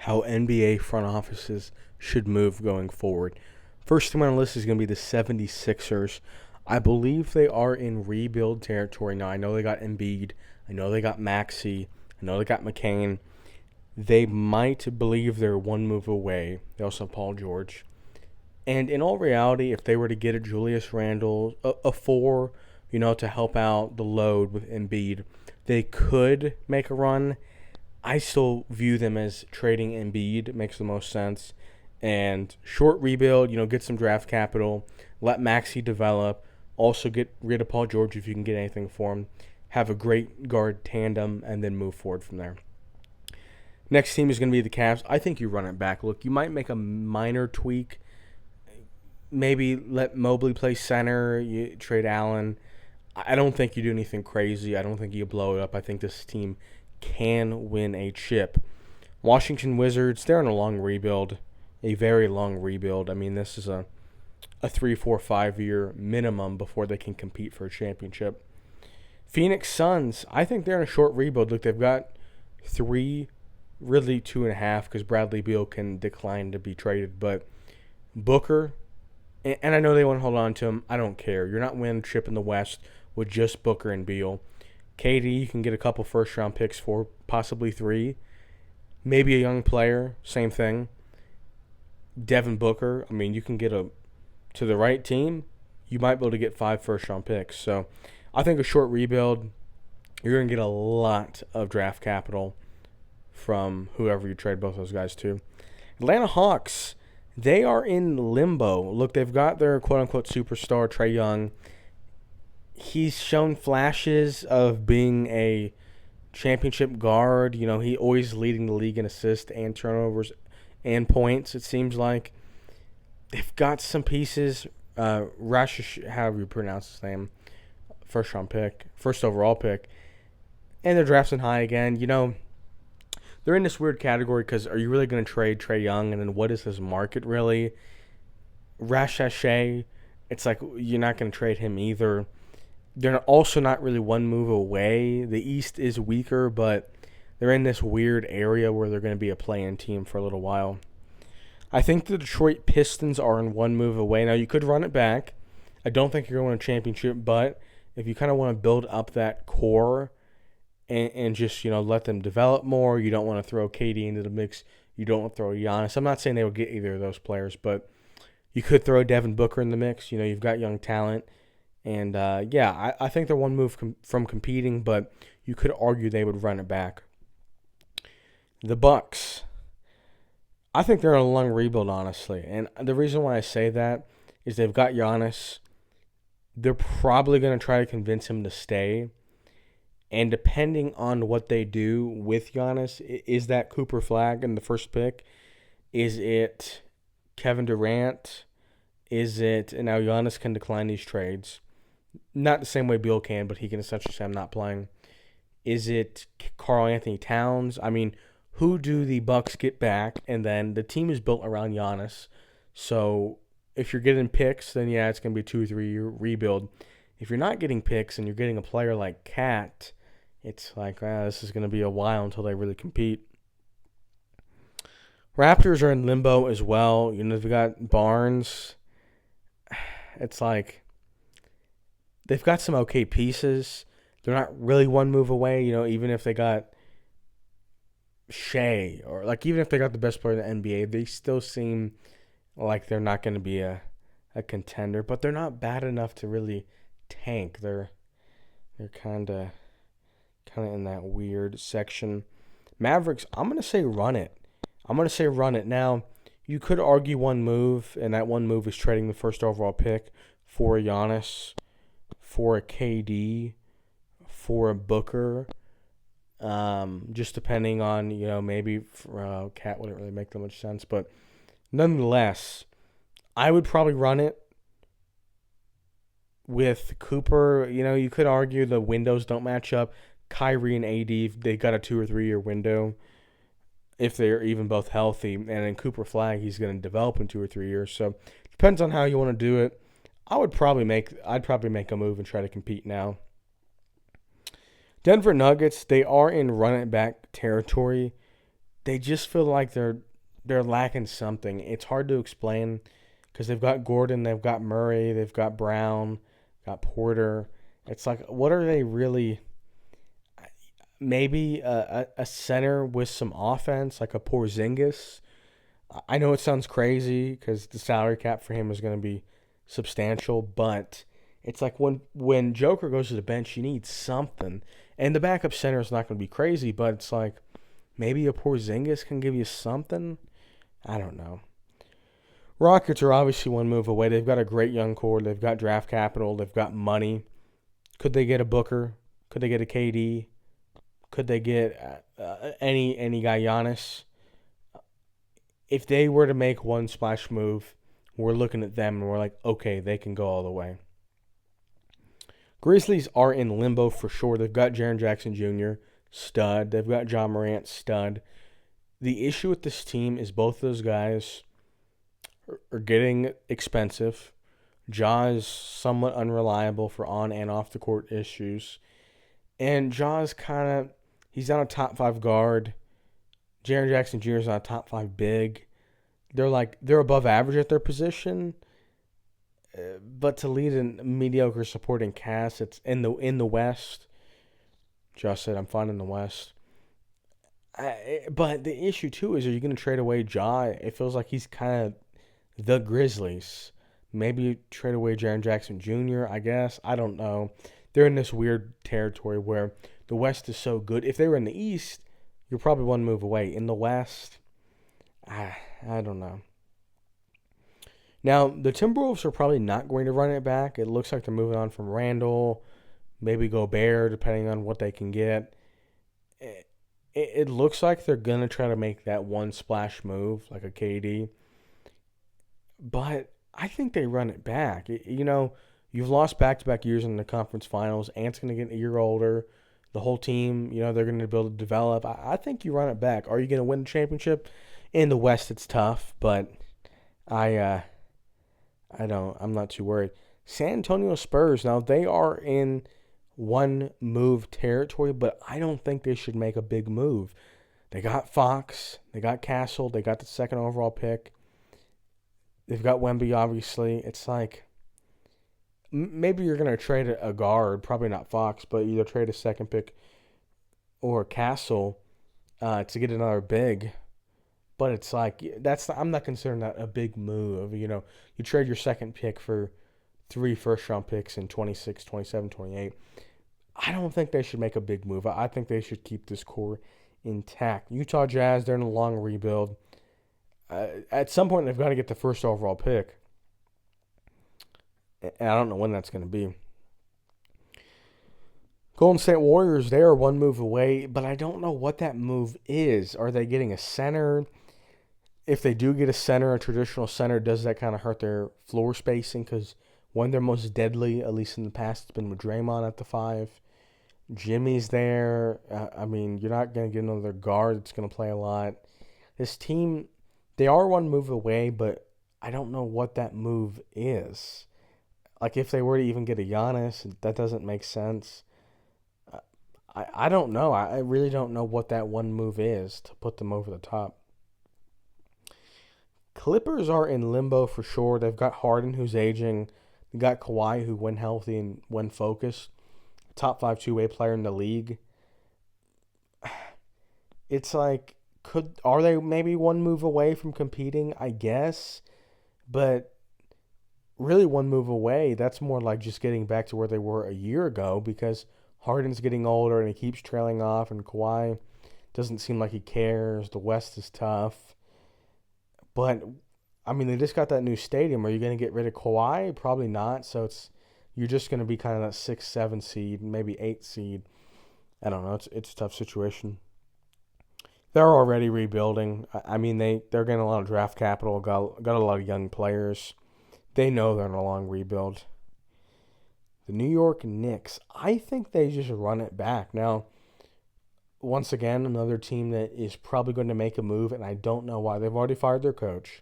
how NBA front offices should move going forward. First team on the list is going to be the 76ers. I believe they are in rebuild territory now. I know they got Embiid. I know they got Maxey. I know they got McCain. They might believe they're one move away. They also have Paul George. And in all reality, if they were to get a Julius Randle, a four, to help out the load with Embiid, they could make a run. I still view them as trading Embiid makes the most sense. And short rebuild, get some draft capital, let Maxey develop, also get rid of Paul George if you can get anything for him, have a great guard tandem, and then move forward from there. Next team is going to be the Cavs. I think you run it back. Look, you might make a minor tweak. Maybe let Mobley play center. You trade Allen. I don't think you do anything crazy. I don't think you blow it up. I think this team can win a chip. Washington Wizards, they're in a long rebuild, a very long rebuild. I mean, this is a 3, 4, 5 year minimum before they can compete for a championship. Phoenix Suns, I think they're in a short rebuild. Look, they've got 3, really 2.5, because Bradley Beal can decline to be traded. But Booker, and I know they want to hold on to him. I don't care. You're not winning a chip in the West with just Booker and Beal. KD, you can get a couple first-round picks for, possibly 3. Maybe a young player, same thing. Devin Booker, I mean, you can get to the right team, you might be able to get 5 first-round picks. So I think a short rebuild, you're going to get a lot of draft capital from whoever you trade both those guys to. Atlanta Hawks, they are in limbo. Look, they've got their quote-unquote superstar, Trae Young. He's shown flashes of being a championship guard. He always leading the league in assists and turnovers and points, it seems like. They've got some pieces. Rash, however you pronounce his name, first overall pick. And they're drafting high again. They're in this weird category because are you really going to trade Trae Young? And then what is his market really? Rash Hashay, it's like you're not going to trade him either. They're also not really one move away. The East is weaker, but they're in this weird area where they're going to be a play-in team for a little while. I think the Detroit Pistons are in one move away. Now, you could run it back. I don't think you're going to win a championship, but if you kind of want to build up that core and just, let them develop more, you don't want to throw KD into the mix. You don't want to throw Giannis. I'm not saying they will get either of those players, but you could throw Devin Booker in the mix. You've got young talent. And, I think they're one move from competing, but you could argue they would run it back. The Bucks, I think they're in a long rebuild, honestly. And the reason why I say that is they've got Giannis. They're probably going to try to convince him to stay. And depending on what they do with Giannis, is that Cooper Flag in the first pick? Is it Kevin Durant? Is it, and now Giannis can decline these trades. Not the same way Beal can, but he can essentially say, I'm not playing. Is it Karl Anthony Towns? I mean, who do the Bucks get back? And then the team is built around Giannis. So if you're getting picks, then it's going to be a 2 or 3 year rebuild. If you're not getting picks and you're getting a player like Cat, it's like, this is going to be a while until they really compete. Raptors are in limbo as well. They've got Barnes. It's like they've got some okay pieces. They're not really one move away, even if they got Shea or even if they got the best player in the NBA, they still seem like they're not going to be a contender, but they're not bad enough to really tank. They're kind of in that weird section. Mavericks, I'm going to say run it. Now, you could argue one move, and that one move is trading the first overall pick for a Giannis, for a KD, for a Booker. Just depending on, maybe Cat wouldn't really make that much sense. But nonetheless, I would probably run it with Cooper. You could argue the windows don't match up. Kyrie and AD, they got a 2 or 3 year window if they're even both healthy. And then Cooper Flag, he's going to develop in 2 or 3 years. So depends on how you want to do it. I'd probably make a move and try to compete now. Denver Nuggets, they are in run it back territory. they just feel like they're lacking something. It's hard to explain because they've got Gordon, they've got Murray, they've got Brown, got Porter. It's like, what are they really? Maybe a center with some offense, like a Porzingis. I know it sounds crazy because the salary cap for him is going to be substantial, but it's like when Joker goes to the bench, you need something, and the backup center is not going to be crazy, but it's like maybe a Porzingis can give you something. I don't know. Rockets are obviously one move away. They've got a great young core. They've got draft capital. They've got money. Could they get a Booker? Could they get a KD? Could they get any guy Giannis? If they were to make one splash move, we're looking at them and we're like, okay, they can go all the way. Grizzlies are in limbo for sure. They've got Jaren Jackson Jr., stud. They've got John Morant, stud. The issue with this team is both those guys are getting expensive. Ja is somewhat unreliable for on and off the court issues. And Ja's he's not a top 5 guard. Jaren Jackson Jr. is not a top 5 big. They're above average at their position, but to lead a mediocre supporting cast, it's in the West. Just said I'm fine in the West. But the issue too is, are you going to trade away Ja? It feels like he's kind of the Grizzlies. Maybe you trade away Jaren Jackson Jr., I guess. I don't know. They're in this weird territory where the West is so good. If they were in the East, you're probably one move away. In the West, I don't know. Now, the Timberwolves are probably not going to run it back. It looks like they're moving on from Randall, maybe Gobert, depending on what they can get. It looks like they're going to try to make that one splash move, like a KD. But I think they run it back. You've lost back-to-back years in the conference finals. Ant's going to get a year older. The whole team, they're going to be able to develop. I think you run it back. Are you going to win the championship? In the West, it's tough, but I'm not too worried. San Antonio Spurs, now they are in one move territory, but I don't think they should make a big move. They got Fox, they got Castle, they got the second overall pick. They've got Wemby, obviously. It's like, maybe you're going to trade a guard, probably not Fox, but either trade a second pick or Castle to get another big. But it's like, I'm not considering that a big move. You trade your second pick for 3 first-round picks in 26, 27, 28. I don't think they should make a big move. I think they should keep this core intact. Utah Jazz, they're in a long rebuild. At some point, they've got to get the first overall pick. And I don't know when that's going to be. Golden State Warriors, they are one move away, but I don't know what that move is. Are they getting a center? If they do get a center, a traditional center, does that kind of hurt their floor spacing? Because when they're most deadly, at least in the past, it's been with Draymond at the 5. Jimmy's there. You're not going to get another guard that's going to play a lot. This team, they are one move away, but I don't know what that move is. Like, if they were to even get a Giannis, that doesn't make sense. I don't know. I really don't know what that one move is to put them over the top. Clippers are in limbo for sure. They've got Harden, who's aging. They got Kawhi, who, when healthy and when focused, top 5 two-way player in the league. It's like, are they maybe one move away from competing? I guess. But really one move away, that's more like just getting back to where they were a year ago, because Harden's getting older and he keeps trailing off, and Kawhi doesn't seem like he cares. The West is tough. But, they just got that new stadium. Are you going to get rid of Kawhi? Probably not. So you're just going to be kind of that 6, 7 seed, maybe 8 seed. I don't know. It's a tough situation. They're already rebuilding. They're getting a lot of draft capital, got a lot of young players. They know they're in a long rebuild. The New York Knicks, I think they just run it back. Now, once again, another team that is probably going to make a move, and I don't know why. They've already fired their coach.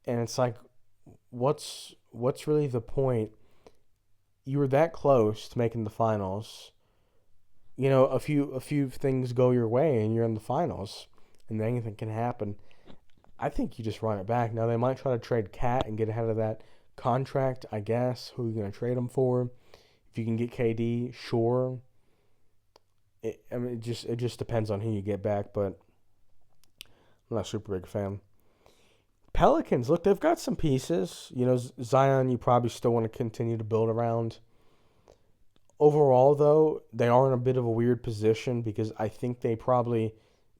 And it's like, what's really the point? You were that close to making the finals. a few things go your way and you're in the finals, and anything can happen. I think you just run it back. Now they might try to trade Cat and get ahead of that contract. I guess who are you gonna trade him for? If you can get KD, sure. It just depends on who you get back, but I'm not a super big fan. Pelicans, look, they've got some pieces. Zion, you probably still want to continue to build around. Overall, though, they are in a bit of a weird position because I think they probably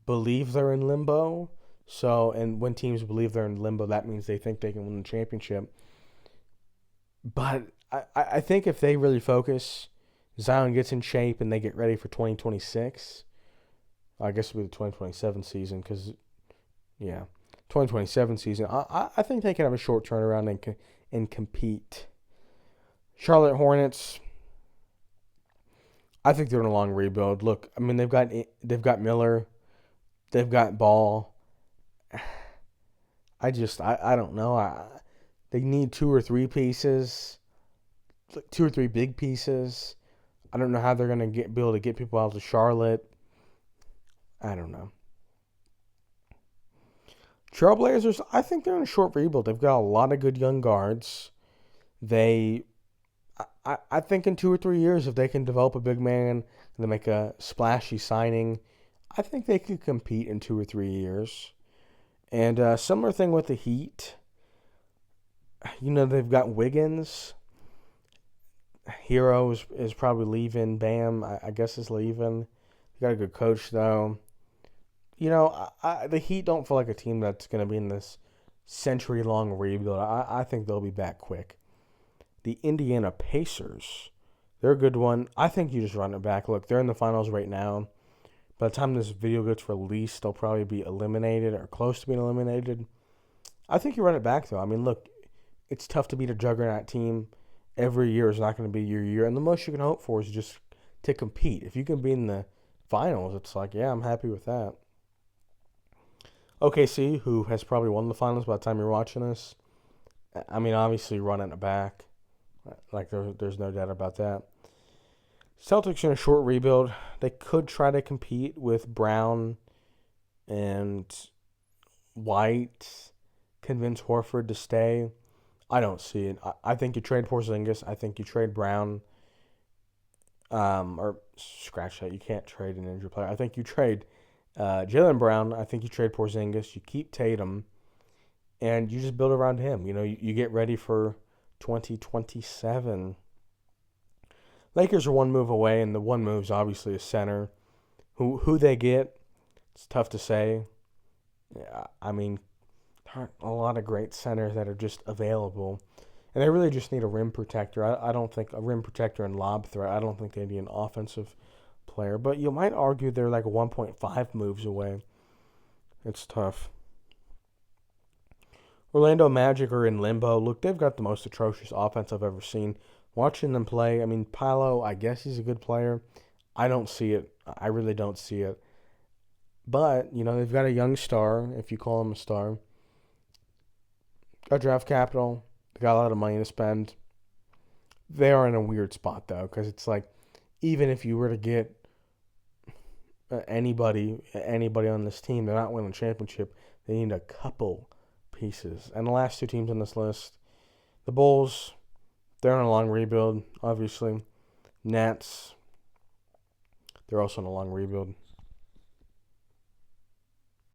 believe they're in limbo. So, and when teams believe they're in limbo, that means they think they can win the championship. But I think if they really focus, Zion gets in shape and they get ready for 2026. I guess it'll be the 2027 season because, yeah, 2027 season. I think they can have a short turnaround and compete. Charlotte Hornets. I think they're in a long rebuild. Look, I mean they've got Miller, they've got Ball. I don't know. They need two or three pieces, like two or three big pieces. I don't know how they're gonna be able to get people out to Charlotte. I don't know. Trailblazers, I think they're in a short rebuild. They've got a lot of good young guards. They, I think in 2 or 3 years, if they can develop a big man and they make a splashy signing, I think they could compete in 2 or 3 years. And similar thing with the Heat. They've got Wiggins. Hero is probably leaving. Bam, I guess is leaving. They got a good coach though. The Heat don't feel like a team that's going to be in this century-long rebuild. I think they'll be back quick. The Indiana Pacers, they're a good one. I think you just run it back. Look, they're in the finals right now. By the time this video gets released, they'll probably be eliminated or close to being eliminated. I think you run it back, though. I mean, look, it's tough to beat a juggernaut team. Every year is not going to be your year. And the most you can hope for is just to compete. If you can be in the finals, it's like, yeah, I'm happy with that. OKC, who has probably won the finals by the time you're watching this. I mean, obviously running it back. Like, there's no doubt about that. Celtics in a short rebuild. They could try to compete with Brown and White, convince Horford to stay. I don't see it. I think you trade Porzingis. I think you trade Brown. Or scratch that. You can't trade an injured player. I think you trade Jaylen Brown. I think you trade Porzingis. You keep Tatum, and you just build around him. You get ready for 2027. Lakers are one move away, and the one move is obviously a center. Who they get, it's tough to say. Yeah, I mean, there aren't a lot of great centers that are just available. And they really just need a rim protector. I don't think a rim protector and lob threat. I don't think they need an offensive player. But you might argue they're like 1.5 moves away. It's tough. Orlando Magic are in limbo. Look, they've got the most atrocious offense I've ever seen. Watching them play, I mean, Paolo, I guess he's a good player. I don't see it. I really don't see it. But, they've got a young star, if you call him a star. Got draft capital. They got a lot of money to spend. They are in a weird spot, though, because it's like, even if you were to get anybody on this team, they're not winning a championship. They need a couple pieces. And the last two teams on this list, the Bulls, they're in a long rebuild, obviously. Nets, they're also in a long rebuild.